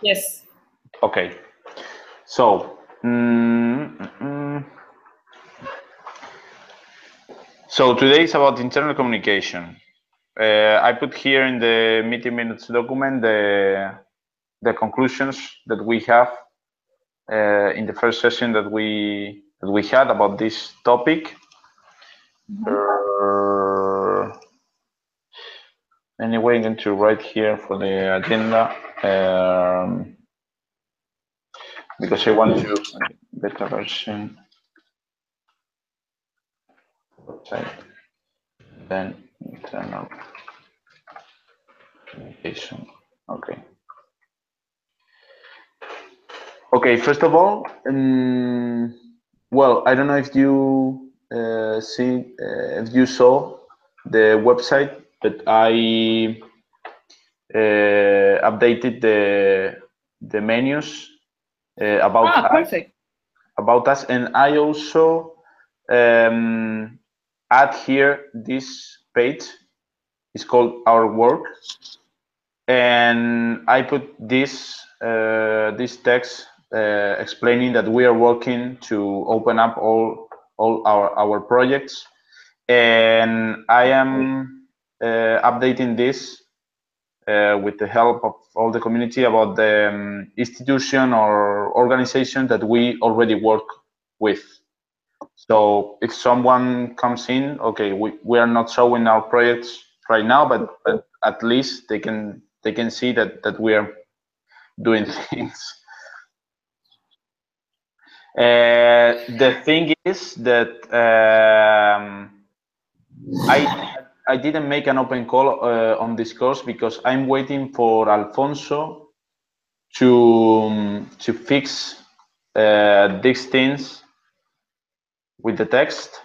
Yes. Okay. So, so today is about internal communication. I put here in the meeting minutes document the conclusions that we have in the first session that we had about this topic. Anyway, I'm going to write here for the agenda because I want to better version. Website, then internal communication. Okay. Okay. First of all, well, I don't know if you if you saw the website, but I updated the menus about Perfect. us, and I also add here this page. It's called Our Work, and I put this this text explaining that we are working to open up all our projects, and I am updating this with the help of all the community about the institution or organization that we already work with. So if someone comes in, okay, we are not showing our projects right now, but at least they can see that we are doing things. The thing is that I didn't make an open call on this course because I'm waiting for Alfonso to fix these things with the text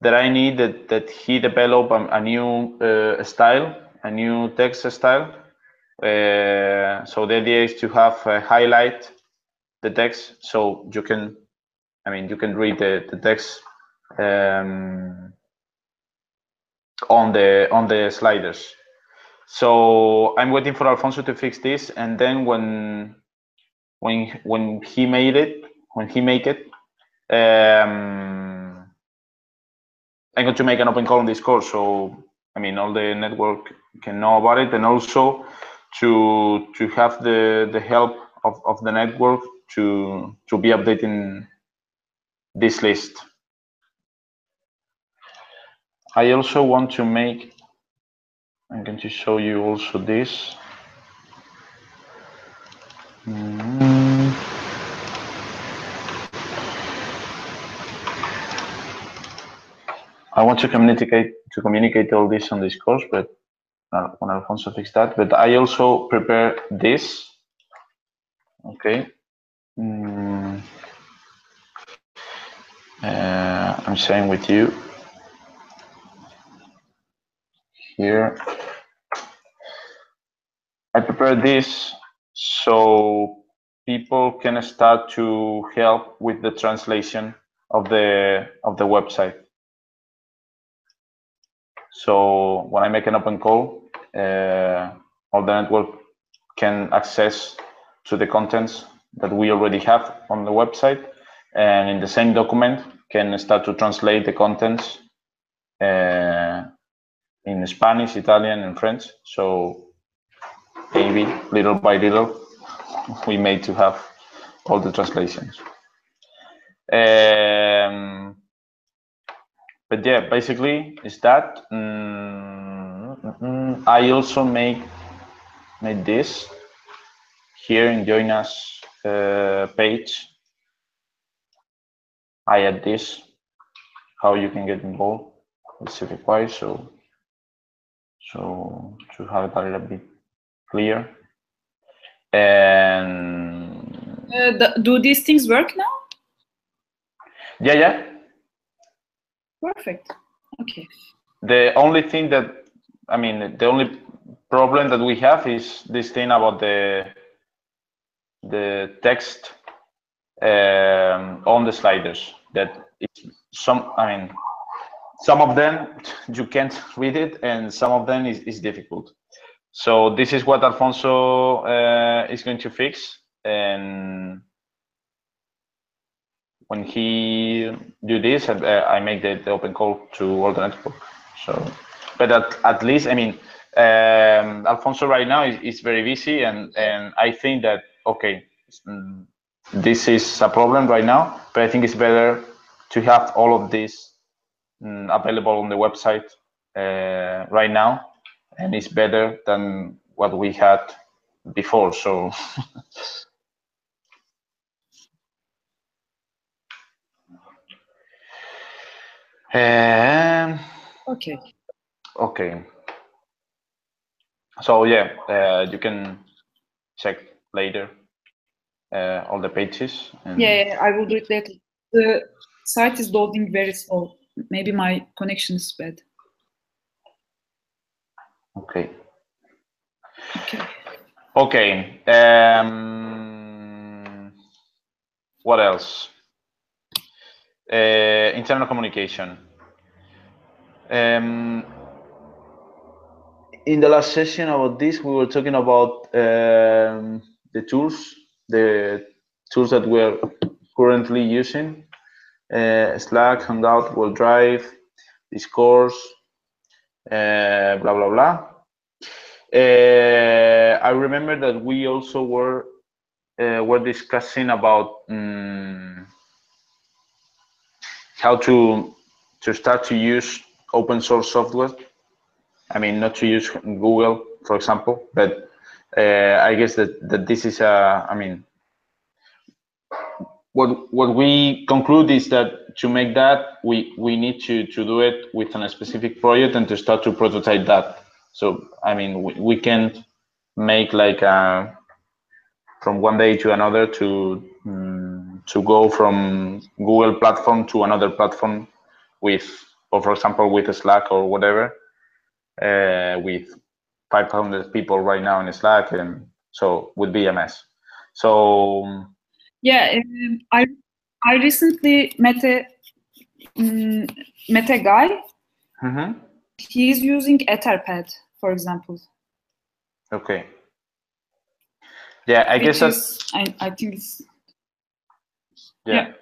that I need that he develop a new style, a new text style. So the idea is to have highlight the text so you can, I mean, you can read the text on the sliders. So I'm waiting for Alfonso to fix this, and then when he make it, I'm going to make an open call on this course. So I mean, all the network can know about it, and also to have the help of the network to be updating this list. I also want to make, I'm going to show you also this. I want to communicate all this on this course, but when Alfonso fix that. But I also prepare this. Okay. I'm sharing with you here. I prepare this so people can start to help with the translation of the website. So when I make an open call, all the network can access to the contents that we already have on the website, and in the same document can start to translate the contents in Spanish, Italian, and French. So maybe little by little, we made to have all the translations. But yeah, basically is that. I also made this here in Join Us page. I add this, how you can get involved. It's required, so to have it a little bit clear. And do these things work now? Yeah. Perfect. Okay. The only thing that, I mean, the only problem that we have is this thing about the text on the sliders. That it's some of them you can't read it, and some of them is difficult. So this is what Alfonso is going to fix, and when he do this, I make the open call to all the network. So, but at least, I mean, Alfonso right now is very busy, and I think that okay, this is a problem right now, but I think it's better to have all of this available on the website right now, and it's better than what we had before. So. Okay. Okay. So yeah, you can check later all the pages. And Yeah, I will do it later. The site is loading very slow. Maybe my connection is bad. okay. Okay. Okay. What else? Internal communication. In the last session about this, we were talking about the tools that we're currently using: Slack, Hangout, Google Drive, Discourse, blah blah blah. I remember that we also were discussing about how to start to use open source software. I mean, not to use Google, for example, but I guess that this is I mean, what we conclude is that to make that, we need to do it with a specific project and to start to prototype that. So I mean, we can't make like from one day to another to go from Google platform to another platform with, or for example, with Slack or whatever, with 500 people right now in Slack, and so would be a mess. So Yeah, I recently met a guy. Mm-hmm. He's using Etherpad, for example. Okay. Yeah, I guess is, I think it's. Yeah.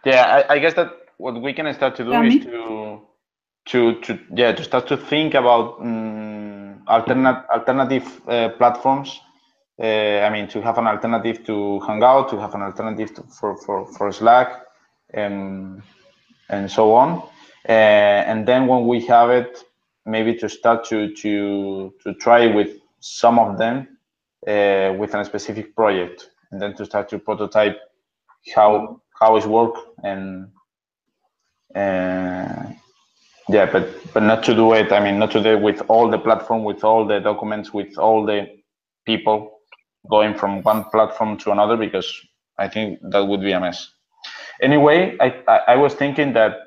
Yeah, I guess that what we can start to do Tell is me. to start to think about alternative platforms. I mean, to have an alternative to Hangout, to have an alternative for Slack, and so on. And then when we have it, maybe to start to try with some of them with a specific project, and then to start to prototype how it work, and yeah, but not to do it. I mean, not to do it with all the platform, with all the documents, with all the people going from one platform to another, because I think that would be a mess. Anyway, I was thinking that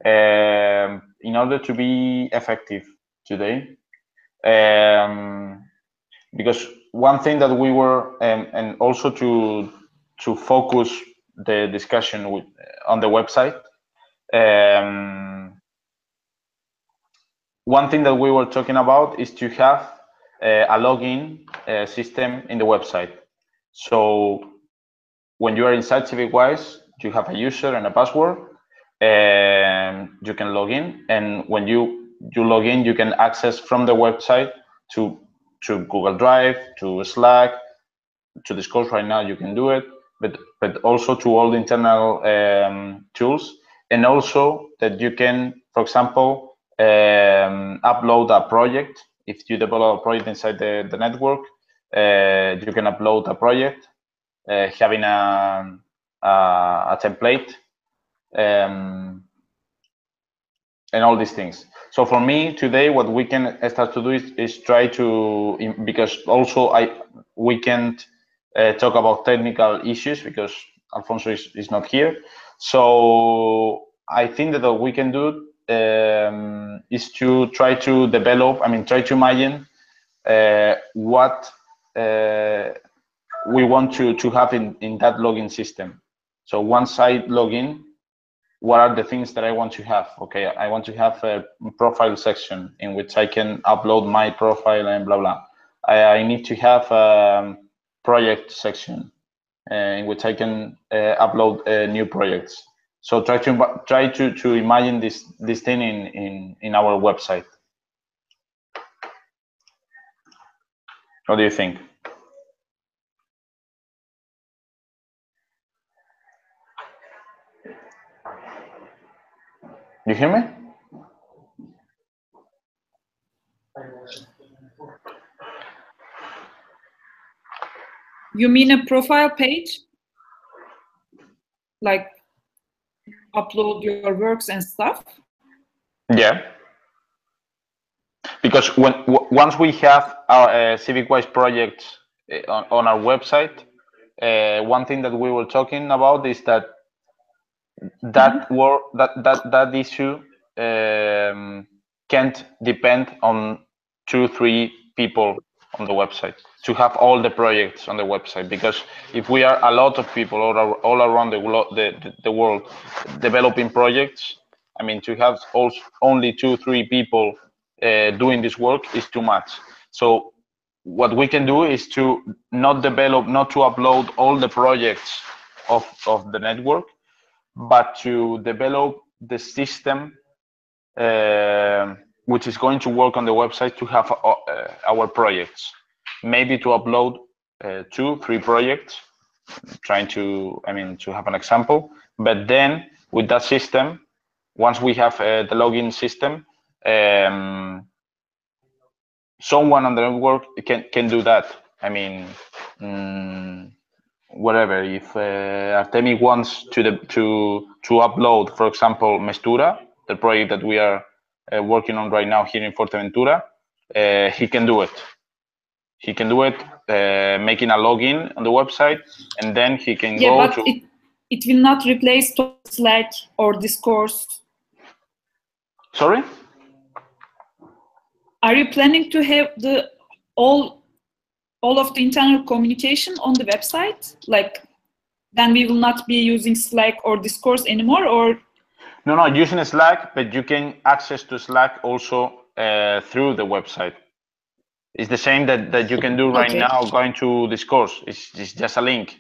in order to be effective today, because one thing that we were, and also to focus the discussion with on the website, one thing that we were talking about is to have a login system in the website. So when you are inside CivicWise, you have a user and a password, and you can log in. And when you log in, you can access from the website to Google Drive, to Slack, to Discourse. Right now, you can do it, but also to all the internal tools, and also that you can, for example, upload a project. If you develop a project inside the network, you can upload a project having a template, and all these things. So for me today, what we can start to do is try to, because also we can't talk about technical issues because Alfonso is not here. So I think that what we can do is to try to develop, I mean, try to imagine what we want to have in that login system. So once I log in, what are the things that I want to have. Okay, I want to have a profile section in which I can upload my profile and blah blah. I need to have a project section in which I can upload new projects. So try to imagine this thing in our website. What do you think? You hear me? You mean a profile page? Like upload your works and stuff? Yeah. Because once we have our CivicWise projects on our website, one thing that we were talking about is that that issue can't depend on 2-3 people on the website to have all the projects on the website, because if we are a lot of people all around the world developing projects, I mean, to have only 2-3 people doing this work is too much. So what we can do is to not to upload all the projects of the network, but to develop the system which is going to work on the website to have our projects. Maybe to upload 2-3 projects, trying to, I mean, to have an example. But then with that system, once we have the login system, someone on the network can do that. I mean, whatever. If Artemi wants to upload, for example, Mestura, the project that we are working on right now here in Fuerteventura, he can do it. He can do it, making a login on the website, and then he can go to. It will not replace Slack or Discord. Sorry? Are you planning to have all of the internal communication on the website? Like, then we will not be using Slack or Discord anymore, or? No, using Slack, but you can access to Slack also through the website. It's the same that you can do right now going to Discord. It's just a link.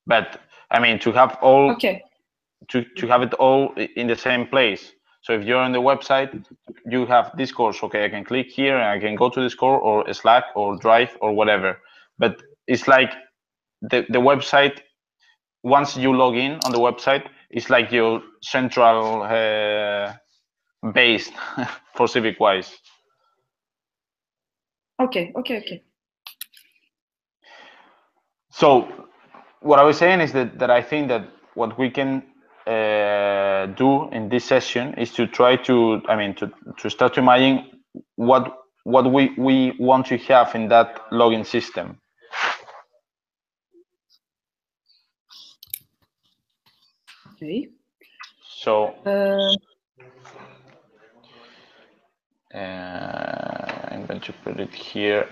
But I mean, to have all, to have it all in the same place. So if you're on the website, you have Discord. Okay, I can click here and I can go to Discord or Slack or Drive or whatever. But it's like the website, once you log in on the website, it's like your central base for CivicWise. Okay. So what I was saying is that I think that what we can do in this session is to try to, I mean, to start to imagine what we want to have in that login system. Okay. So I'm going to put it here.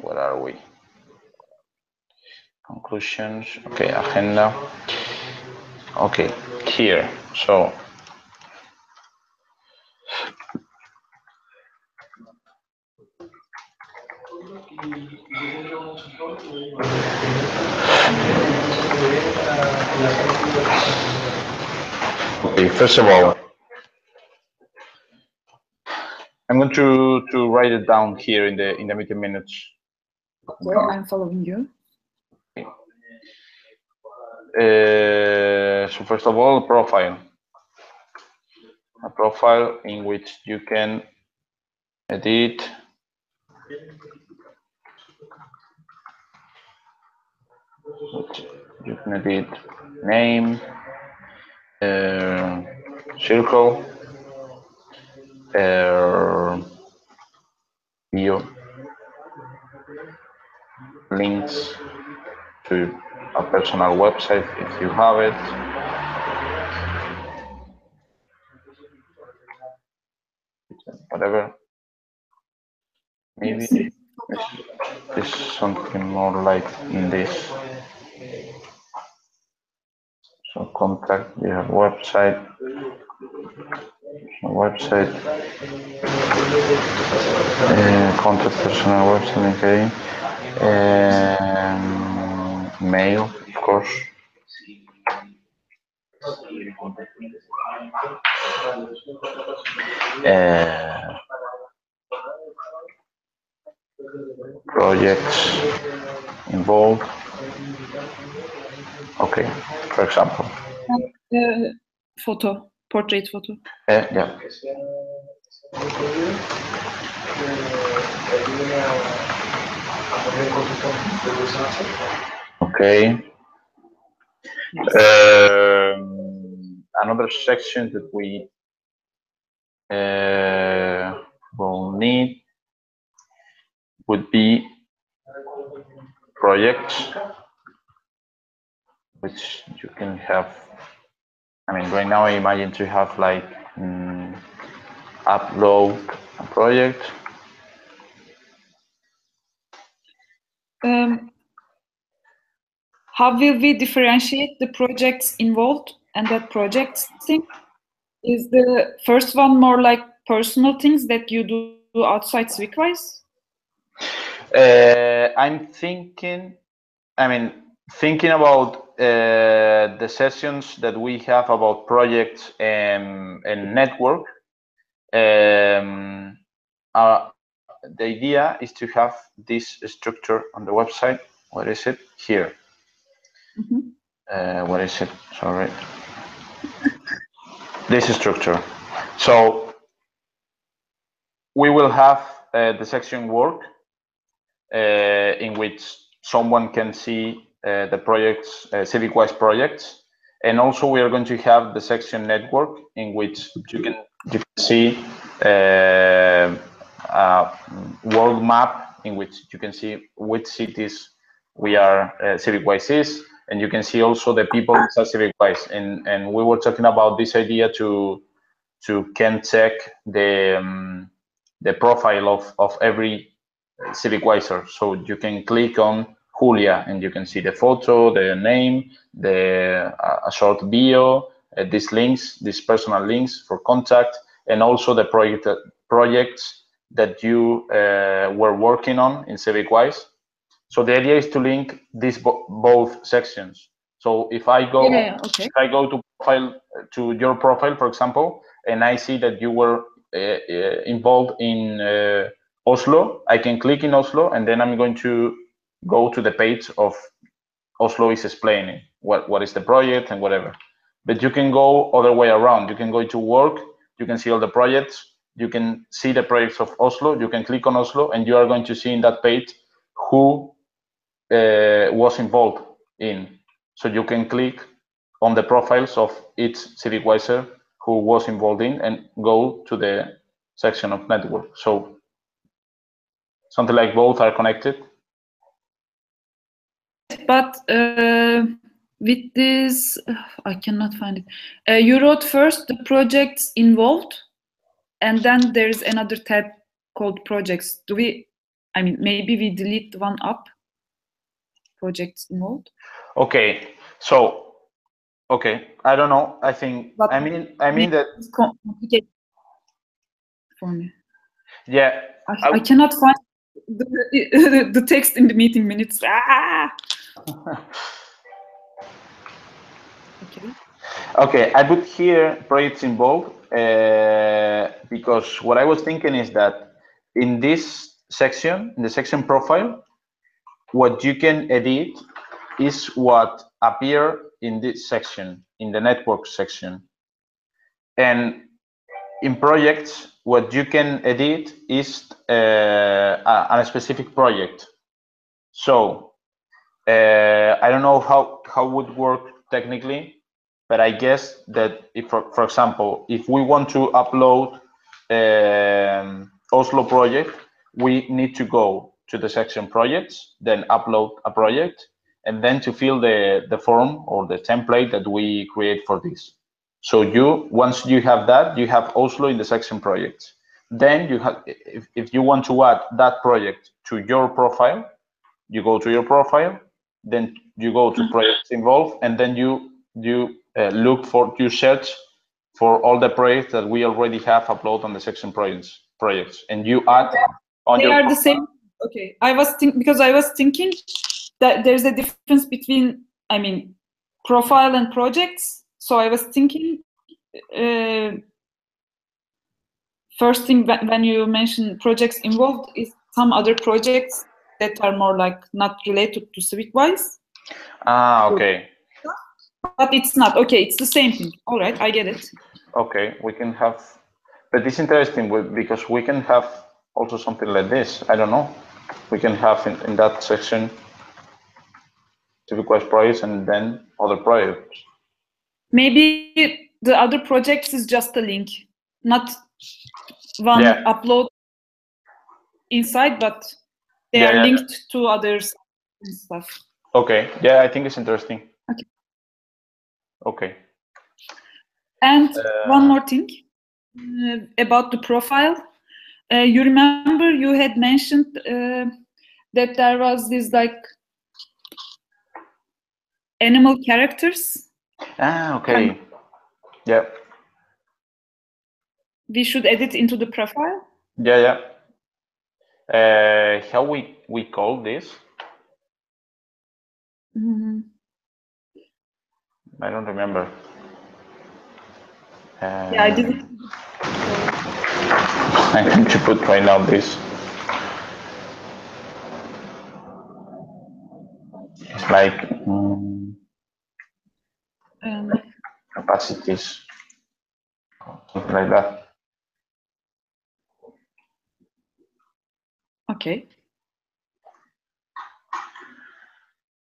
Where are we? Conclusions. Okay, agenda. Okay, here. So okay, first of all, I'm going to write it down here in the meeting minutes. Okay, I'm following you. So first of all, profile. A profile in which you can edit name, circle, bio, links to a personal website if you have it. Whatever. Maybe this is something more like in this. So contact, you have website, contact personal website, okay. Mail, of course. Projects involved. Okay, for example. Photo, portrait photo. Yeah. Okay. Another section that we will need would be projects, which you can have. I mean, right now I imagine to have like upload a project. How will we differentiate the projects involved and that projects thing? Is the first one more like personal things that you do outside Civicwise? I'm thinking about the sessions that we have about projects and network. The idea is to have this structure on the website. Where is it? Here. What is it? Sorry. This structure. So we will have the section work in which someone can see the projects, Civicwise projects. And also we are going to have the section network in which you can see a world map in which you can see which cities we are Civicwise is, and you can see also the people inside Civicwise. And we were talking about this idea to can check the profile of every Civicwiser. So you can click on Julia and you can see the photo, the name, a short bio, these links, these personal links for contact, and also the projects that you were working on in Civicwise. So the idea is to link these both sections. So if I go, if I go to profile, to your profile, for example, and I see that you were involved in Oslo, I can click in Oslo, and then I'm going to go to the page of Oslo is explaining what is the project and whatever. But you can go other way around. You can go to work, you can see all the projects, you can see the projects of Oslo, you can click on Oslo, and you are going to see in that page who was involved in. So you can click on the profiles of each Civicwiser who was involved in and go to the section of network. So something like both are connected. But with this, I cannot find it. You wrote first the projects involved, and then there's another tab called projects. Do we, I mean, maybe we delete one up, projects involved? Okay, so, okay, I don't know. I think, but I mean that it's complicated for me. Yeah. I cannot find the text in the meeting minutes. Okay, I put here projects involved because what I was thinking is that in this section, in the section profile, what you can edit is what appear in this section, in the network section. And in projects, what you can edit is a specific project. So I don't know how would work technically, but I guess that if, for example, if we want to upload Oslo project, we need to go to the section projects, then upload a project, and then to fill the form or the template that we create for this. So once you have that, you have Oslo in the section projects. Then you have, if you want to add that project to your profile, you go to your profile, then you go to projects involved, and then you look for, you search for all the projects that we already have uploaded on the section projects, and you add on they your. They are the same. Okay, because I was thinking that there's a difference between, I mean, profile and projects. So I was thinking, first thing when you mention projects involved is some other projects that are more like not related to Switchwise. Ah, okay. But it's not. Okay, it's the same thing. All right, I get it. Okay, we can have, but it's interesting because we can have also something like this. I don't know. We can have in that section Switchwise projects and then other projects. Maybe the other projects is just a link, not one upload inside, but they are linked to others and stuff. Okay, yeah, I think it's interesting. Okay. Okay. And one more thing about the profile. You remember you had mentioned that there was this like animal characters. Ah, okay. Yeah. We should edit into the profile. Yeah. How we call this? I don't remember. Yeah, I didn't. I'm going to put right now this. It's like capacities, something like that. Okay.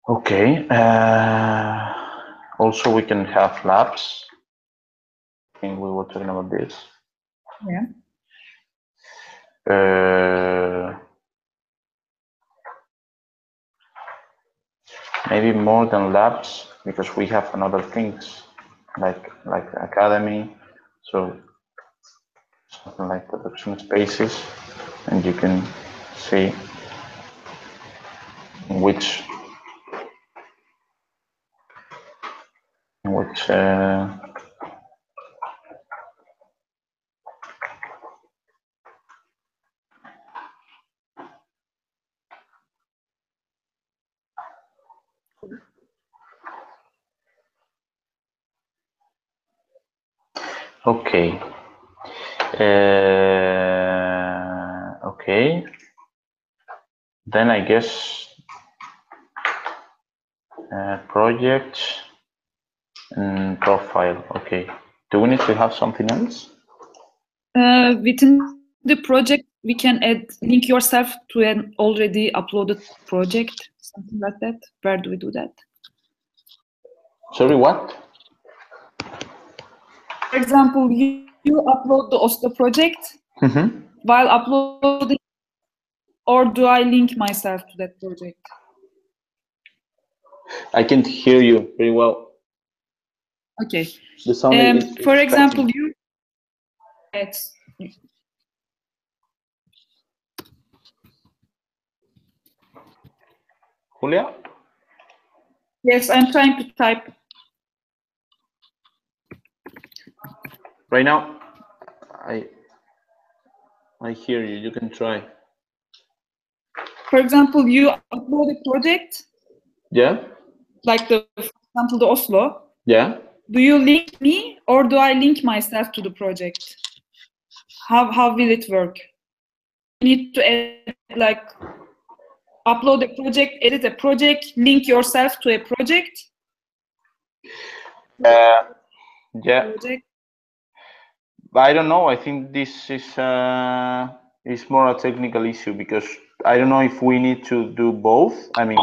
Okay. Also, we can have labs. I think we were talking about this. Yeah. Maybe more than labs, because we have another things like academy, so something like production spaces, and you can see which okay. Okay. Then I guess project and profile. Okay. Do we need to have something else? Within the project, we can link yourself to an already uploaded project, something like that. Where do we do that? Sorry, what? For example, you upload the Oslo project. While uploading, or do I link myself to that project? I can't hear you very well. Okay. The sound is for example, you. Julia? Yes, I'm trying to type. Right now, I hear you. You can try. For example, you upload a project. Yeah. Like for example, the Oslo. Yeah. Do you link me, or do I link myself to the project? How will it work? You need to add, like, upload a project, edit a project, link yourself to a project. Yeah. I don't know. I think this is more a technical issue, because I don't know if we need to do both. I mean,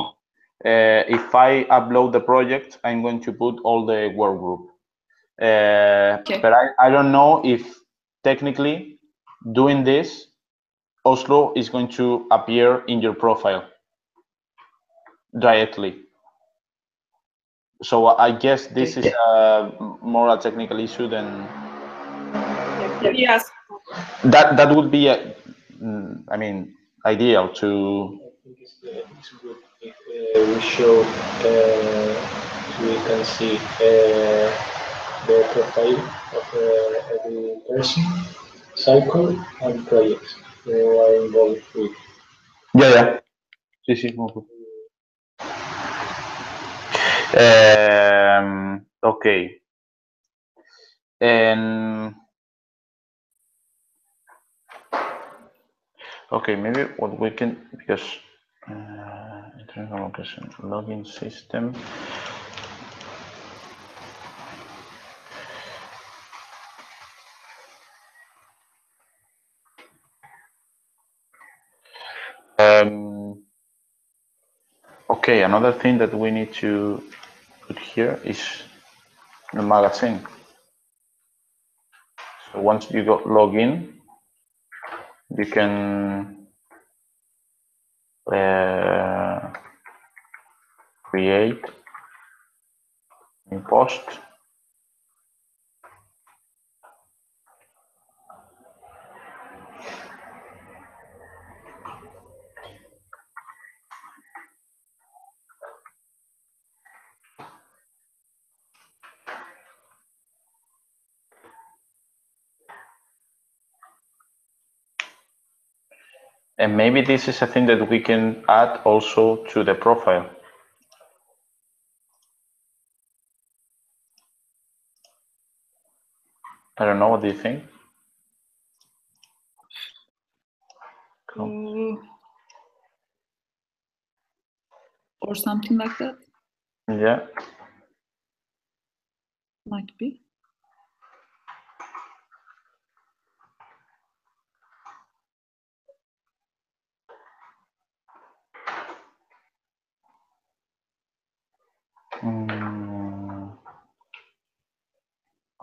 if I upload the project, I'm going to put all the work group. Okay. But I don't know if technically doing this, Oslo is going to appear in your profile directly. So I guess this is more a technical issue than. Yes. That would be I mean, ideal to. I think it's good if we show, we can see the profile of every person, cycle, and projects you are involved with. Yeah. Sí, sí, muy good. Okay. And okay, maybe what we can, because internal location login system. Okay, another thing that we need to put here is the magazine. So once you log in, you can create a post. And maybe this is a thing that we can add also to the profile. I don't know, what do you think? Or something like that? Yeah. Might be.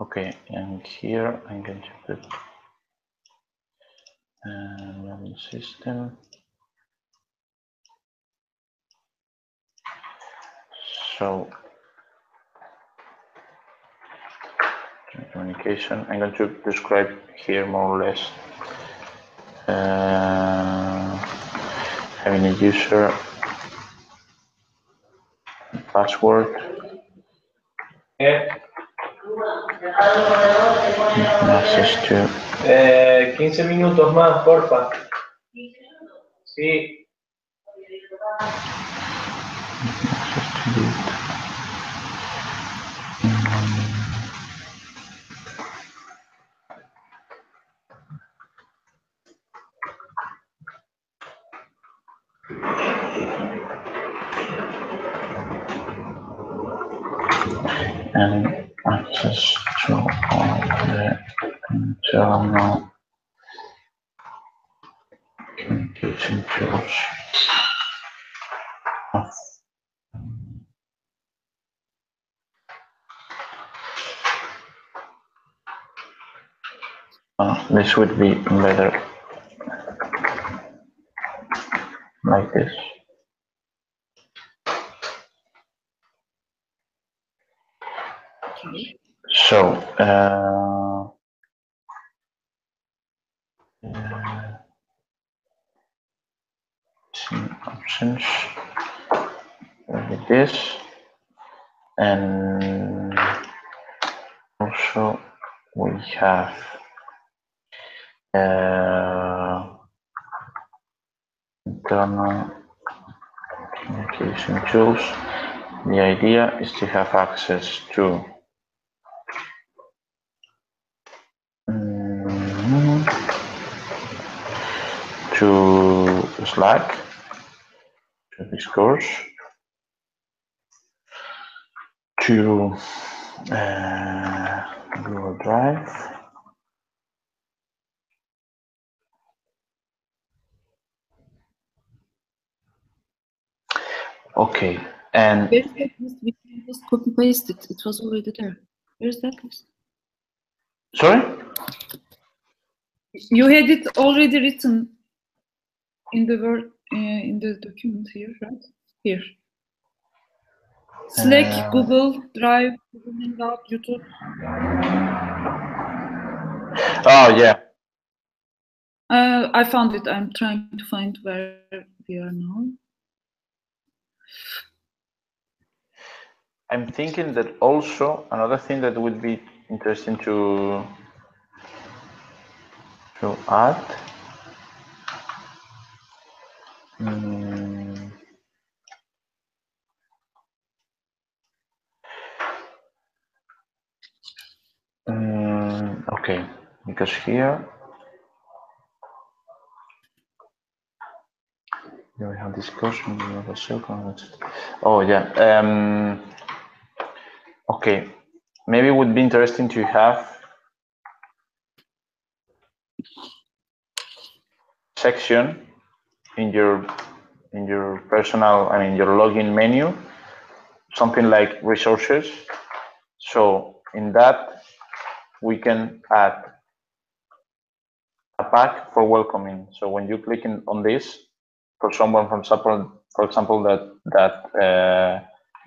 Okay, and here I'm going to put login system. So communication, I'm going to describe here more or less having a user password. Message to 15 minutos más, porfa. Sí. and access to all the internal communication tools of this would be better like this. Okay. So options with this, and also we have internal communication tools. The idea is to have access to Slack, to Discord, to Google Drive, okay, and Where's that list? We can just copy paste it. It was already there. Where's that list? sorry? You had it already written in the Word, in the document here, right? Here. Slack, Google Drive, Google Hangout, YouTube. Oh yeah. I found it. I'm trying to find where we are now. I'm thinking that also another thing that would be interesting to add. Okay, because here we have discussion. We have a second. Oh yeah. Okay, maybe it would be interesting to have section in your personal, I mean, your login menu, something like resources. So in that we can add a pack for welcoming. So when you click on this, for someone from support, for example, that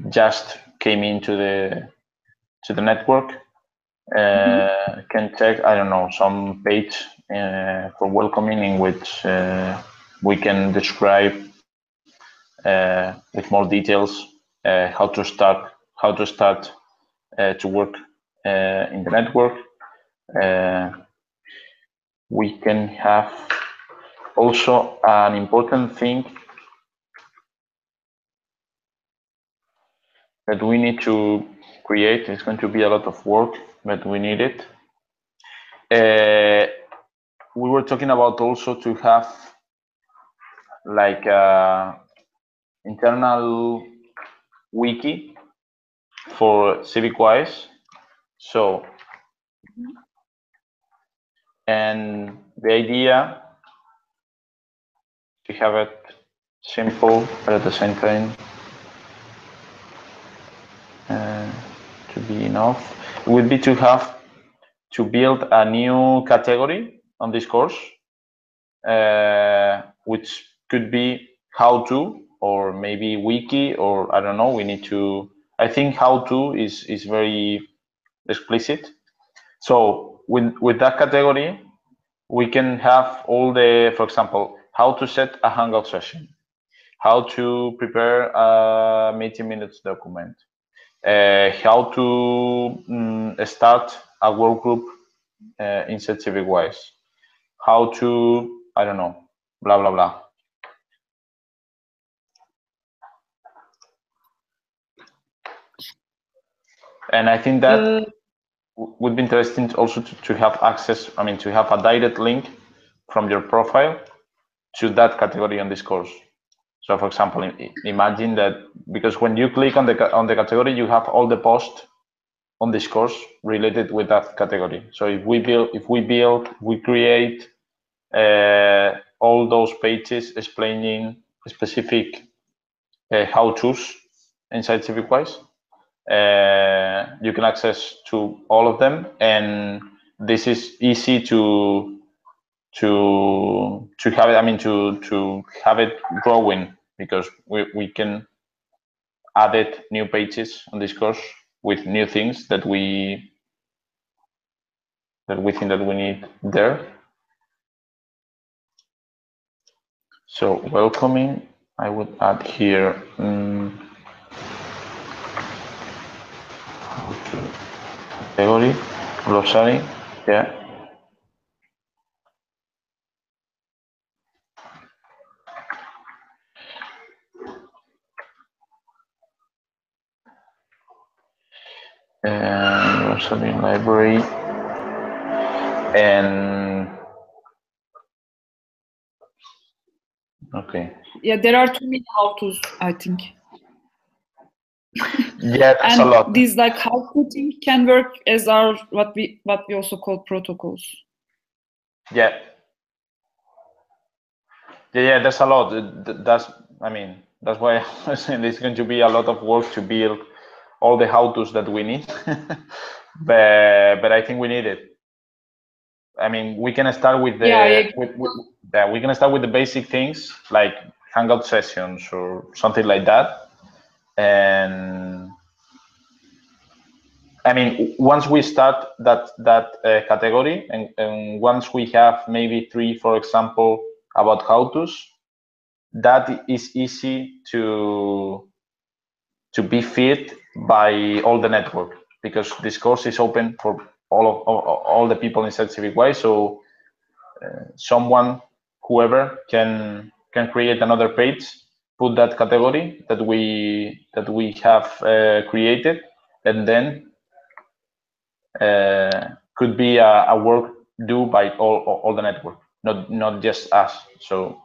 just came into the network, can check, I don't know, some page for welcoming in which we can describe with more details how to start to work in the network. We can have also an important thing that we need to create. It's going to be a lot of work, but we need it. We were talking about also to have like a internal wiki for CivicWise. So, and the idea to have it simple, but at the same time to be enough, it would be to build a new category on this course, which could be how to, or maybe wiki, or I don't know. We need to. I think how to is very explicit. So with that category, we can have all the, for example, how to set a Hangout session, how to prepare a meeting minutes document, how to start a work group inside CivicWise, how to, I don't know, blah, blah, blah. And I think that would be interesting also to have access, I mean, to have a direct link from your profile to that category on this course. So for example, imagine that, because when you click on the category, you have all the posts on this course related with that category. So if we create all those pages explaining specific how-tos inside CivicWise, you can access to all of them, and this is easy to have it. I mean, to have it growing, because we can add new pages on this course with new things that we think that we need there. So welcoming, I would add here category, glossary, yeah. And glossary library, and okay. Yeah, there are too many how-tos, I think. Yeah, that's a lot. These like how-to thing can work as our what we also call protocols. Yeah. Yeah, that's a lot. That's why I was saying there's going to be a lot of work to build all the how-tos that we need. but I think we need it. I mean, we can start with the we can start with the basic things like Hangout sessions or something like that. And I mean, once we start that category, and once we have maybe 3, for example, about how-tos, that is easy to be fed by all the network, because this course is open for all the people inside CivicWise. So someone, whoever, can create another page, put that category that we have created, and then could be a work due by all the network, not just us. So,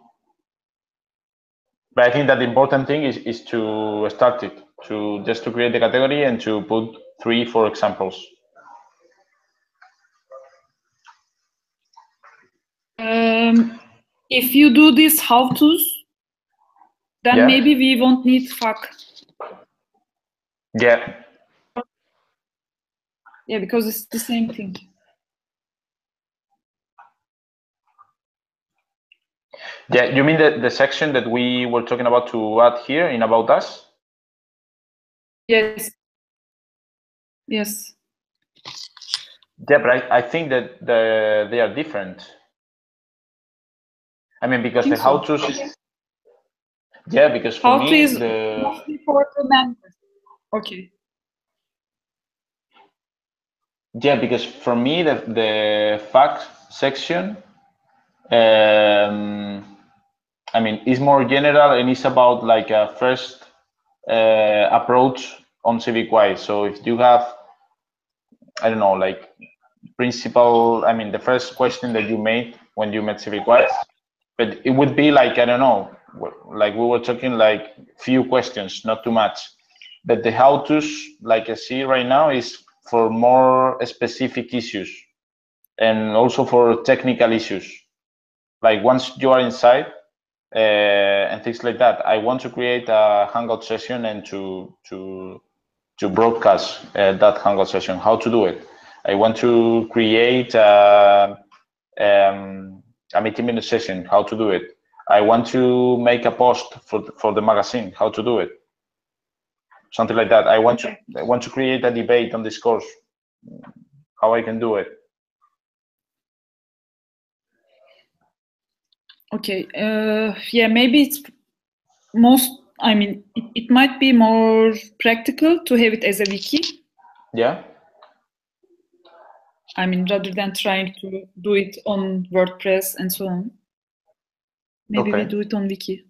but I think that the important thing is to start it, to create the category and to put 3-4 examples. If you do these how-tos, then maybe we won't need FAQ. Yeah. Yeah, because it's the same thing. Yeah, you mean the section that we were talking about to add here in About Us? Yes. Yes. Yeah, but I think that they are different. I mean, because the how-tos is... Yeah, because for how-to me, is mostly for the members. Okay. Yeah, because for me, the facts section, I mean, is more general and it's about like a first approach on CivicWise. So if you have, I don't know, like principal, I mean, the first question that you made when you met CivicWise, but it would be like, I don't know, like we were talking like few questions, not too much. But the how-tos, like I see right now, is for more specific issues and also for technical issues. Like once you are inside and things like that, I want to create a Hangout session and to broadcast that Hangout session. How to do it? I want to create a meeting session. How to do it? I want to make a post for the magazine. How to do it? Something like that. I want to create a debate on this course. How I can do it? Okay. Yeah, maybe it's I mean, it might be more practical to have it as a wiki. Yeah. I mean, rather than trying to do it on WordPress and so on. Maybe we do it on wiki.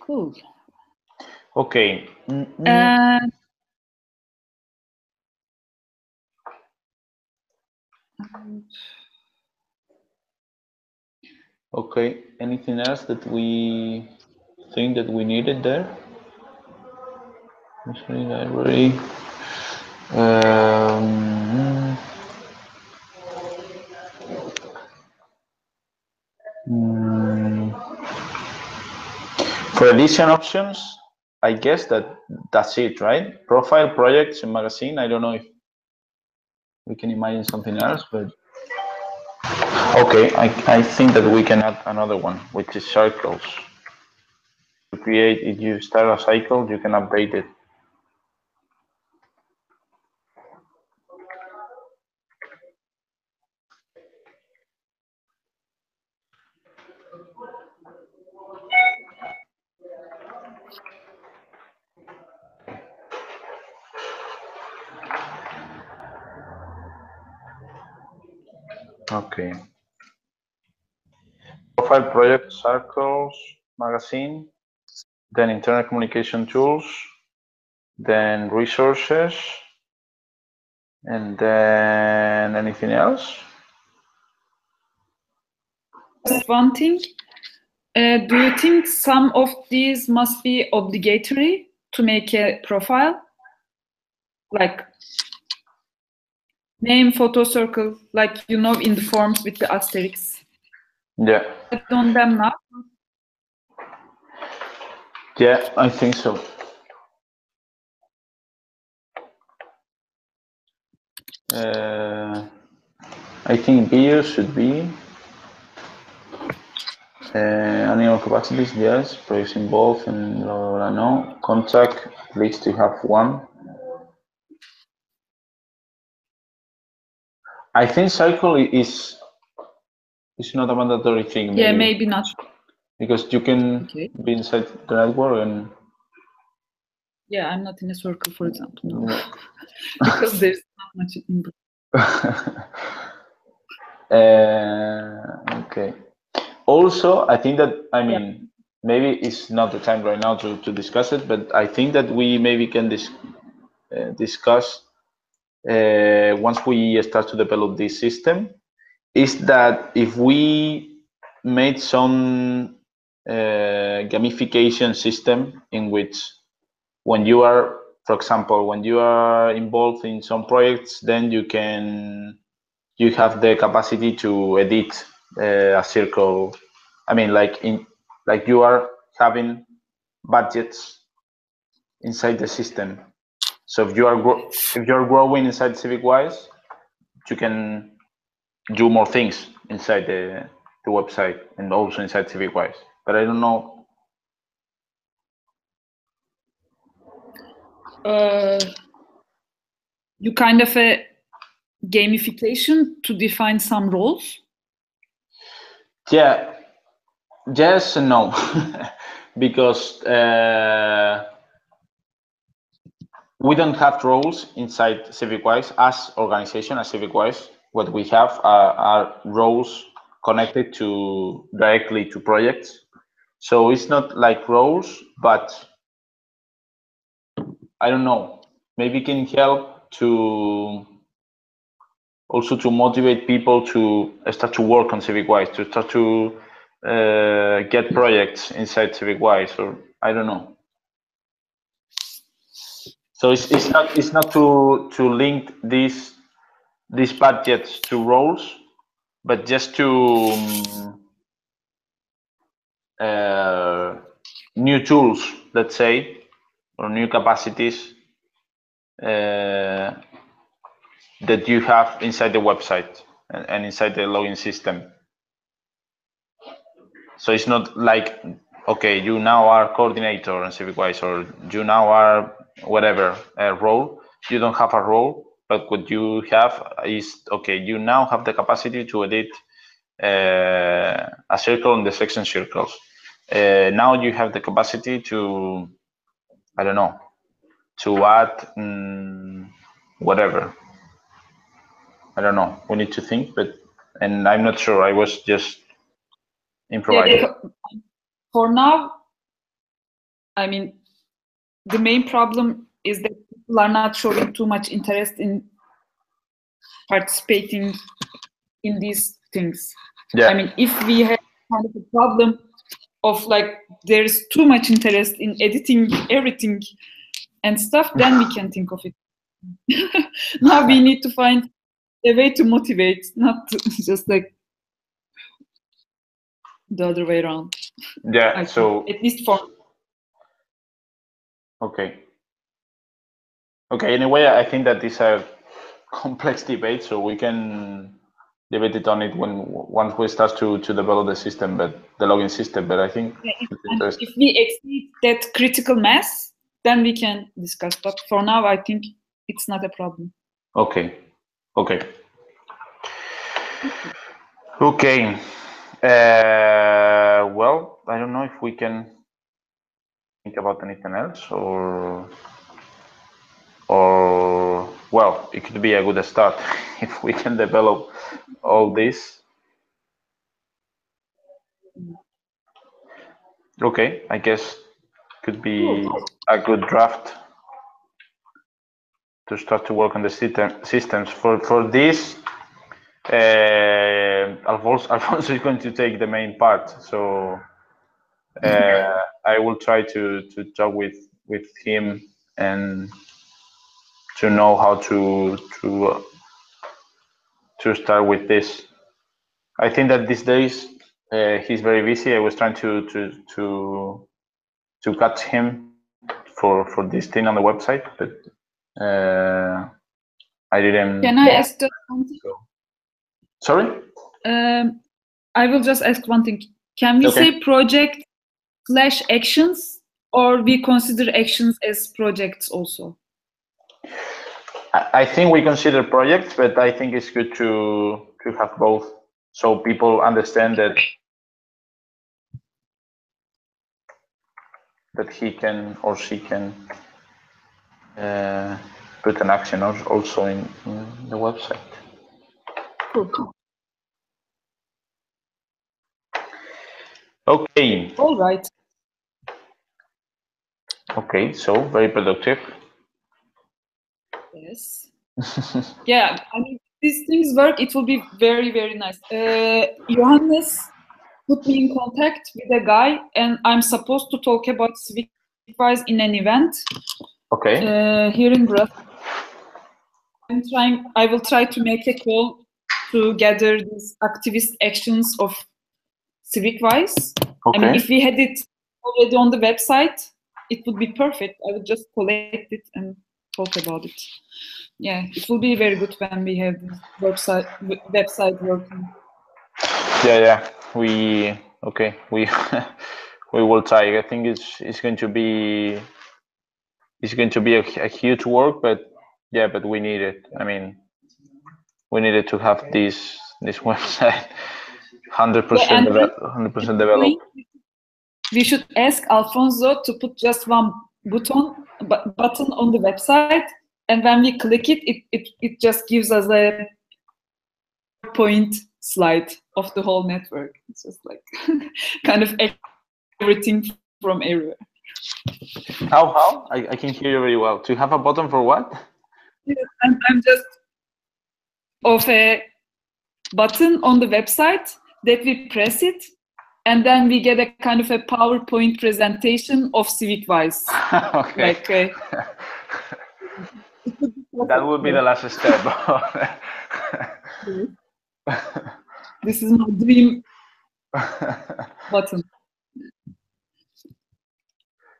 Cool. Okay. Okay. Anything else that we think that we needed there? Library. For edition options, I guess that's it, right? Profile, projects, and magazine. I don't know if we can imagine something else, but okay, I think that we can add another one, which is circles. If you start a cycle, you can update it. Okay. Profile, project, circles, magazine, then internet communication tools, then resources, and then anything else? One thing, do you think some of these must be obligatory to make a profile? Like name, photo, circle, like you know in the forms with the asterisks. Yeah. On them now? Yeah, I think so. I think bio should be annual capacities, yes. Projects involved and blah, blah, blah, no. Contact, at least you have one. I think cycle is not a mandatory thing. Yeah, maybe not. Because you can be inside the network and Yeah, I'm not in a circle, for example, no. Because there's not much in Okay. Also, I think that, I mean, maybe it's not the time right now to discuss it, but I think that we maybe can discuss once we start to develop this system, is that if we made some gamification system in which when you are, for example, when you are involved in some projects, then you have the capacity to edit a circle. I mean, like you are having budgets inside the system. So if you're growing inside CivicWise, you can do more things inside the website and also inside CivicWise. But I don't know. You kind of a gamification to define some roles? Yeah, yes and no, because we don't have roles inside CivicWise as organization, as CivicWise. What we have are roles connected directly to projects. So it's not like roles, but I don't know, maybe can help to also to motivate people to start to work on CivicWise, to start to get projects inside CivicWise, or I don't know. So it's not to link these budgets to roles, but just to new tools, let's say, or new capacities that you have inside the website and inside the login system. So it's not like, okay, you now are coordinator on CivicWise, or you now are whatever role. You don't have a role, but what you have is, okay, you now have the capacity to edit a circle in the section circles. Now you have the capacity to, I don't know, to add whatever. I don't know. We need to think, and I'm not sure. I was just improvising. Yeah, for now, I mean, the main problem is that people are not showing too much interest in participating in these things. Yeah. I mean, if we have kind of a problem of like there's too much interest in editing everything and stuff, then we can think of it. Now we need to find a way to motivate, not to just like the other way around. Yeah, so at least for okay. Anyway, I think that these are complex debates, so we can debate it on it once we start to develop the system, but the login system. But I think if we exceed that critical mass, then we can discuss. But for now, I think it's not a problem. Okay. Well, I don't know if we can think about anything else, or well, it could be a good start if we can develop all this. Okay, I guess could be a good draft to start to work on the systems. For this, Alfonso is going to take the main part, so I will try to talk with him and to know how to start with this. I think that these days he's very busy. I was trying to catch him for this thing on the website, but I didn't. Can I ask just one thing? Sorry? I will just ask one thing. Can we say project/actions, or we consider actions as projects also? I think we consider projects, but I think it's good to have both, so people understand that he can or she can put an action also in the website. Cool. Okay. All right. Okay, so very productive. Yes. Yeah, I mean, these things work. It will be very, very nice. Johannes put me in contact with a guy, and I'm supposed to talk about CivicWise in an event. Okay. Here in Brussels. I will try to make a call to gather these activist actions of CivicWise. Okay. I mean, if we had it already on the website, it would be perfect. I would just collect it and talk about it. Yeah, it will be very good when we have this website working. Yeah. We we will try. I think it's going to be a huge work, but yeah, but we need it. I mean, we needed to have this website 100% developed. We should ask Alfonso to put just one button on the website, and when we click it just gives us a point slide of the whole network. It's just like kind of everything from everywhere. How? I can hear you very well. To have a button for what? Yes, I'm just of a button on the website that we press it, and then we get a kind of a PowerPoint presentation of CivicWise. Okay. Like that would be the last step. This is my dream button.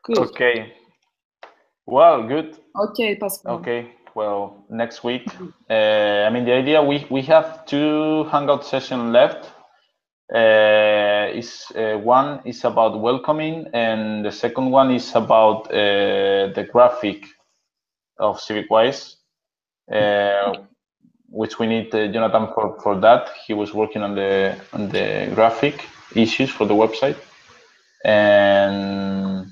Good. Okay. Well, good. Okay, Pascal. Okay. Well, next week. I mean, the idea we have 2 Hangout sessions left. One is about welcoming, and the second one is about the graphic of CivicWise, which we need Jonathan for that. He was working on the graphic issues for the website, and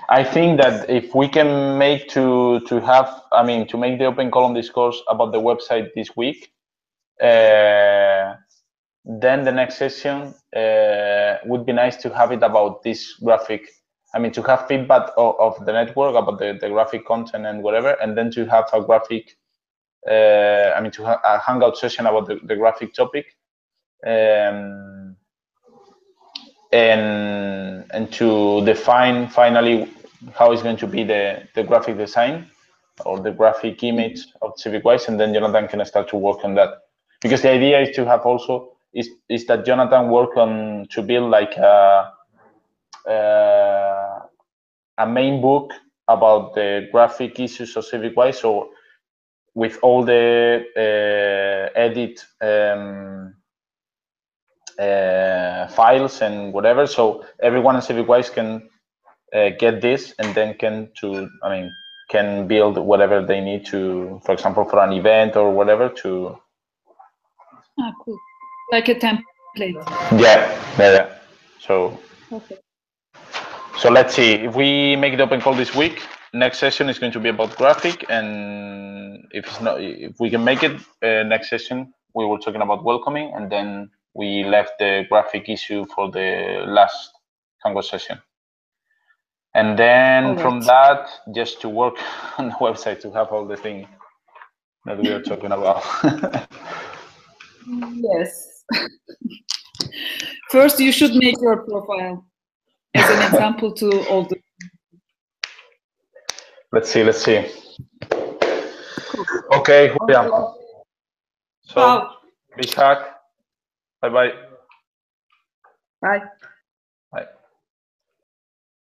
I think that if we can make to make the open column discourse about the website this week, then the next session would be nice to have it about this graphic. I mean, to have feedback of the network about the graphic content and whatever, and then to have a graphic, to have a Hangout session about the graphic topic, and to define finally how is going to be the graphic design or the graphic image of CivicWise, and then Jonathan can start to work on that. Because the idea is to have also is that Jonathan work on to build like a main book about the graphic issues of CivicWise, so with all the edit files and whatever, so everyone in CivicWise can get this, and then can build whatever they need to, for example, for an event or whatever to. Cool. Like a template. Yeah. So. Okay. So let's see if we make the open call this week. Next session is going to be about graphic, and if we can make it, next session we were talking about welcoming, and then we left the graphic issue for the last Hangout session. And then from that, just to work on the website to have all the things that we are talking about. Yes. First, you should make your profile as an example to all the. Let's see. Okay, Julia. So, big hug. Bye-bye. Bye. Bye.